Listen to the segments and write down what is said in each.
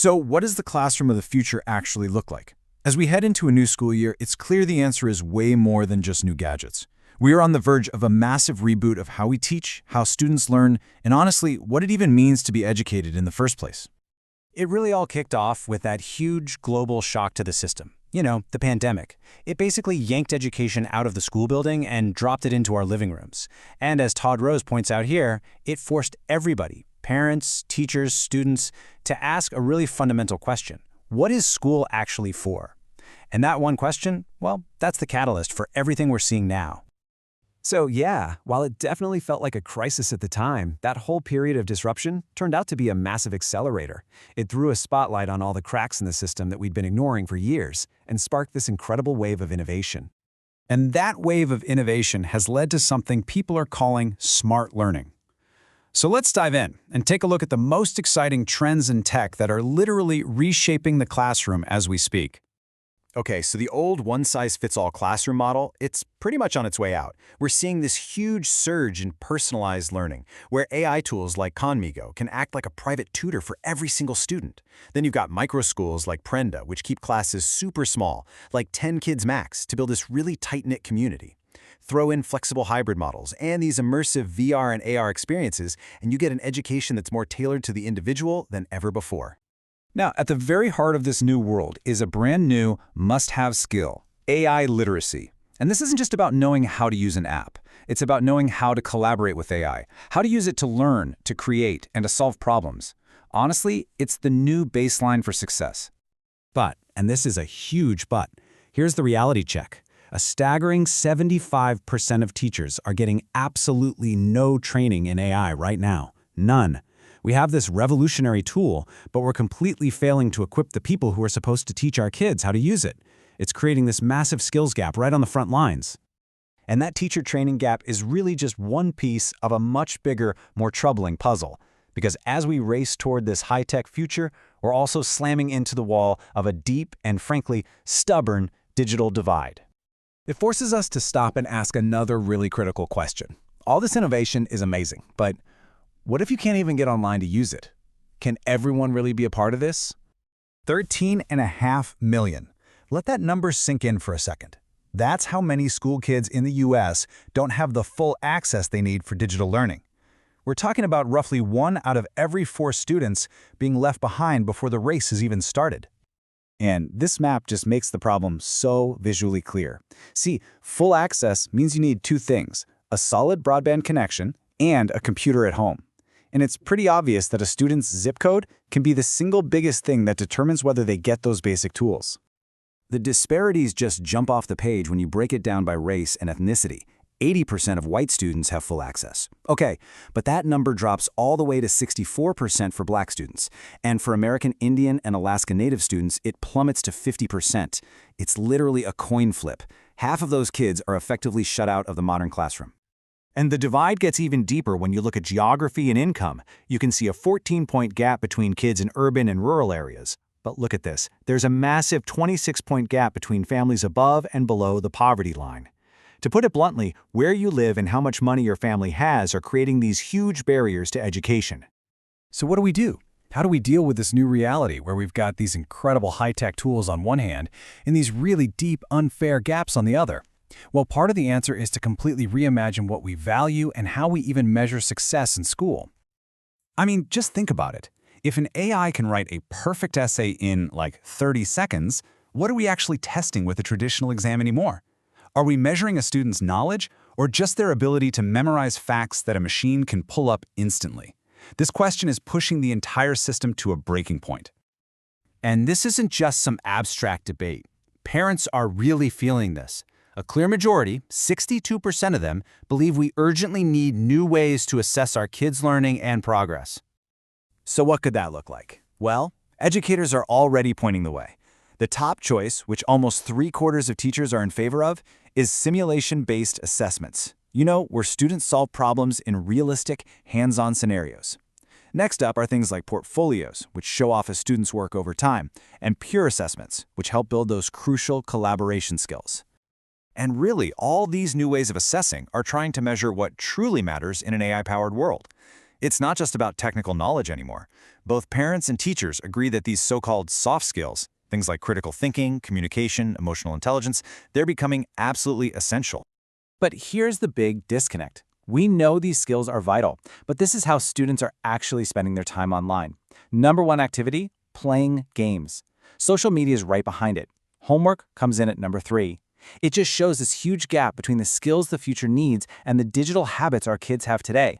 So what does the classroom of the future actually look like? As we head into a new school year, it's clear the answer is way more than just new gadgets. We are on the verge of a massive reboot of how we teach, how students learn, and honestly, what it even means to be educated in the first place. It really all kicked off with that huge global shock to the system. You know, the pandemic. It basically yanked education out of the school building and dropped it into our living rooms. And as Todd Rose points out here, it forced everybody, parents, teachers, students, to ask a really fundamental question. What is school actually for? And that one question, well, that's the catalyst for everything we're seeing now. So yeah, while it definitely felt like a crisis at the time, that whole period of disruption turned out to be a massive accelerator. It threw a spotlight on all the cracks in the system that we'd been ignoring for years and sparked this incredible wave of innovation. And that wave of innovation has led to something people are calling smart learning. So let's dive in and take a look at the most exciting trends in tech that are literally reshaping the classroom as we speak. Okay, so the old one-size-fits-all classroom model, it's pretty much on its way out. We're seeing this huge surge in personalized learning, where AI tools like Conmigo can act like a private tutor for every single student. Then you've got microschools like Prenda, which keep classes super small, like 10 kids max, to build this really tight-knit community. Throw in flexible hybrid models and these immersive VR and AR experiences, and you get an education that's more tailored to the individual than ever before. Now, at the very heart of this new world is a brand new must-have skill, AI literacy. And this isn't just about knowing how to use an app. It's about knowing how to collaborate with AI, how to use it to learn, to create, and to solve problems. Honestly, it's the new baseline for success. But, and this is a huge but, here's the reality check. A staggering 75% of teachers are getting absolutely no training in AI right now. None. We have this revolutionary tool, but we're completely failing to equip the people who are supposed to teach our kids how to use it. It's creating this massive skills gap right on the front lines. And that teacher training gap is really just one piece of a much bigger, more troubling puzzle. Because as we race toward this high-tech future, we're also slamming into the wall of a deep and, frankly, stubborn digital divide. It forces us to stop and ask another really critical question. All this innovation is amazing, but what if you can't even get online to use it? Can everyone really be a part of this? 13.5 million. Let that number sink in for a second. That's how many school kids in the US don't have the full access they need for digital learning. We're talking about roughly 1 out of every 4 students being left behind before the race has even started. And this map just makes the problem so visually clear. See, full access means you need 2 things: a solid broadband connection and a computer at home. And it's pretty obvious that a student's zip code can be the single biggest thing that determines whether they get those basic tools. The disparities just jump off the page when you break it down by race and ethnicity. 80% of white students have full access. Okay, but that number drops all the way to 64% for black students. And for American Indian and Alaska Native students, it plummets to 50%. It's literally a coin flip. Half of those kids are effectively shut out of the modern classroom. And the divide gets even deeper when you look at geography and income. You can see a 14-point gap between kids in urban and rural areas. But look at this. There's a massive 26-point gap between families above and below the poverty line. To put it bluntly, where you live and how much money your family has are creating these huge barriers to education. So what do we do? How do we deal with this new reality where we've got these incredible high-tech tools on one hand and these really deep, unfair gaps on the other? Well, part of the answer is to completely reimagine what we value and how we even measure success in school. I mean, just think about it. If an AI can write a perfect essay in like 30 seconds, what are we actually testing with a traditional exam anymore? Are we measuring a student's knowledge or just their ability to memorize facts that a machine can pull up instantly? This question is pushing the entire system to a breaking point. And this isn't just some abstract debate. Parents are really feeling this. A clear majority, 62% of them, believe we urgently need new ways to assess our kids' learning and progress. So what could that look like? Well, educators are already pointing the way. The top choice, which almost 3/4 of teachers are in favor of, is simulation-based assessments. You know, where students solve problems in realistic, hands-on scenarios. Next up are things like portfolios, which show off a student's work over time, and peer assessments, which help build those crucial collaboration skills. And really, all these new ways of assessing are trying to measure what truly matters in an AI-powered world. It's not just about technical knowledge anymore. Both parents and teachers agree that these so-called soft skills, things like critical thinking, communication, emotional intelligence, they're becoming absolutely essential. But here's the big disconnect. We know these skills are vital, but this is how students are actually spending their time online. Number one activity, playing games. Social media is right behind it. Homework comes in at number 3. It just shows this huge gap between the skills the future needs and the digital habits our kids have today.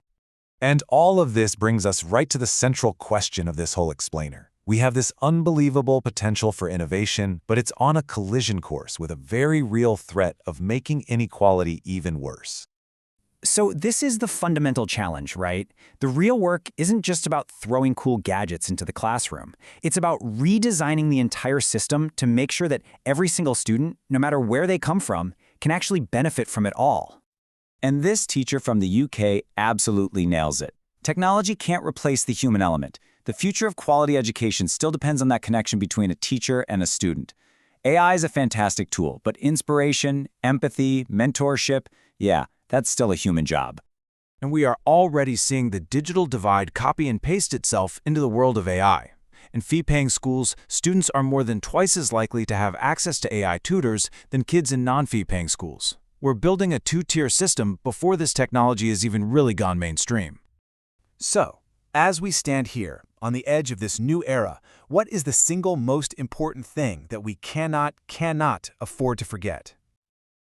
And all of this brings us right to the central question of this whole explainer. We have this unbelievable potential for innovation, but it's on a collision course with a very real threat of making inequality even worse. So this is the fundamental challenge, right? The real work isn't just about throwing cool gadgets into the classroom. It's about redesigning the entire system to make sure that every single student, no matter where they come from, can actually benefit from it all. And this teacher from the UK absolutely nails it. Technology can't replace the human element. The future of quality education still depends on that connection between a teacher and a student. AI is a fantastic tool, but inspiration, empathy, mentorship, yeah, that's still a human job. And we are already seeing the digital divide copy and paste itself into the world of AI. In fee-paying schools, students are more than twice as likely to have access to AI tutors than kids in non-fee-paying schools. We're building a two-tier system before this technology has even really gone mainstream. So, as we stand here, on the edge of this new era, what is the single most important thing that we cannot afford to forget?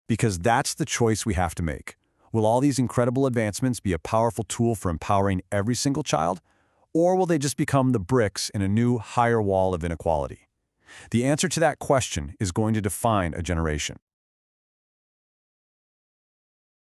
Because that's the choice we have to make. Will all these incredible advancements be a powerful tool for empowering every single child? Or will they just become the bricks in a new, higher wall of inequality? The answer to that question is going to define a generation.